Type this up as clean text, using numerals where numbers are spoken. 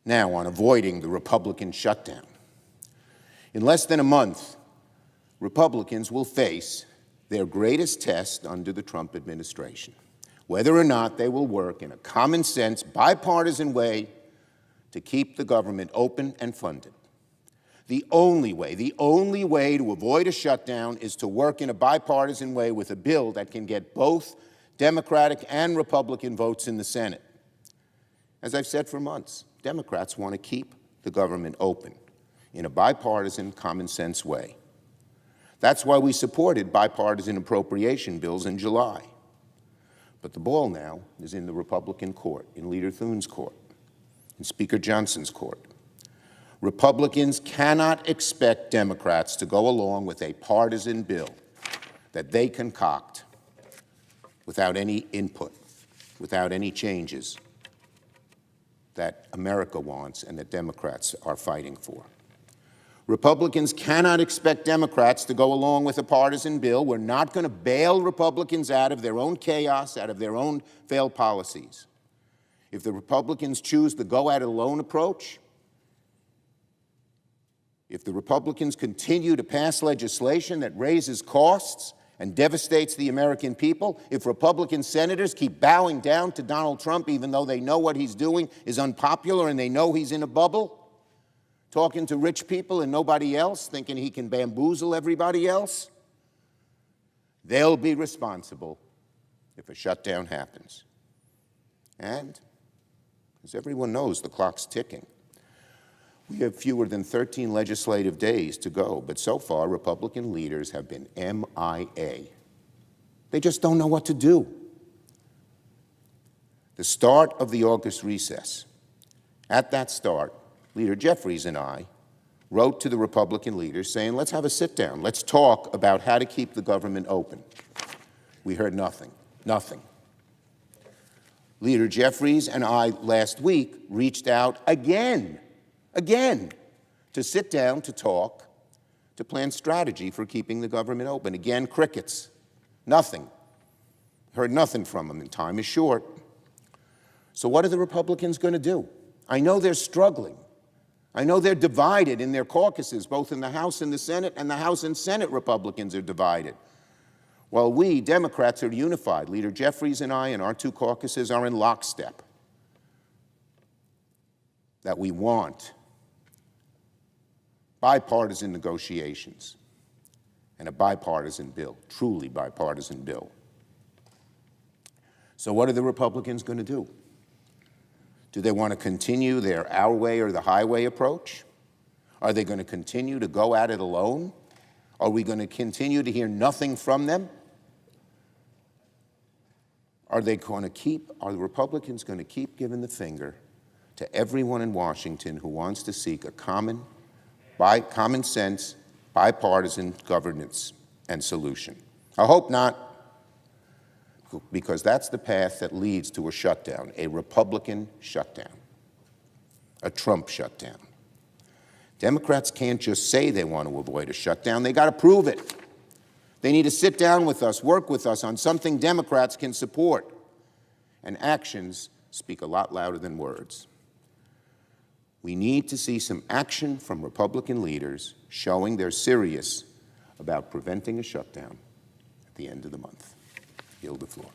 Now, on avoiding the Republican shutdown. In less than a month, Republicans will face their greatest test under the Trump administration, whether or not they will work in a common-sense, bipartisan way to keep the government open and funded. The only way to avoid a shutdown is to work in a bipartisan way with a bill that can get both Democratic and Republican votes in the Senate. As I've said for months, Democrats want to keep the government open in a bipartisan, common-sense way. That's why we supported bipartisan appropriation bills in July. But the ball now is in the Republican court, in Leader Thune's court, in Speaker Johnson's court. Republicans cannot expect Democrats to go along with a partisan bill that they concoct without any input, without any changes that America wants and that Democrats are fighting for. Republicans cannot expect Democrats to go along with a partisan bill. We're not going to bail Republicans out of their own chaos, out of their own failed policies. If the Republicans choose the go-at-it-alone approach, if the Republicans continue to pass legislation that raises costs and devastates the American people, if Republican senators keep bowing down to Donald Trump even though they know what he's doing is unpopular and they know he's in a bubble, talking to rich people and nobody else, thinking he can bamboozle everybody else, they'll be responsible if a shutdown happens. And, as everyone knows, the clock's ticking. We have fewer than 13 legislative days to go, but so far, Republican leaders have been MIA. They just don't know what to do. The start of the August recess. At that start, Leader Jeffries and I wrote to the Republican leaders saying, let's have a sit-down. Let's talk about how to keep the government open. We heard nothing, nothing. Leader Jeffries and I last week reached out again, to sit down, to talk, to plan strategy for keeping the government open. Again, crickets, nothing. Heard nothing from them, and time is short. So what are the Republicans going to do? I know they're struggling. I know they're divided in their caucuses, both in the House and the Senate, and the House and Senate Republicans are divided. While we, Democrats, are unified. Leader Jeffries and I and our two caucuses are in lockstep. That we want bipartisan negotiations and a bipartisan bill, truly bipartisan bill. So what are the Republicans going to do? Do they want to continue their our way or the highway approach? Are they going to continue to go at it alone? Are we going to continue to hear nothing from them? Are the Republicans going to keep giving the finger to everyone in Washington who wants to seek a common sense, bipartisan governance and solution? I hope not, because that's the path that leads to a shutdown, a Republican shutdown, a Trump shutdown. Democrats can't just say they want to avoid a shutdown. They got to prove it. They need to sit down with us, work with us on something Democrats can support. And actions speak a lot louder than words. We need to see some action from Republican leaders showing they're serious about preventing a shutdown at the end of the month. Yield the floor.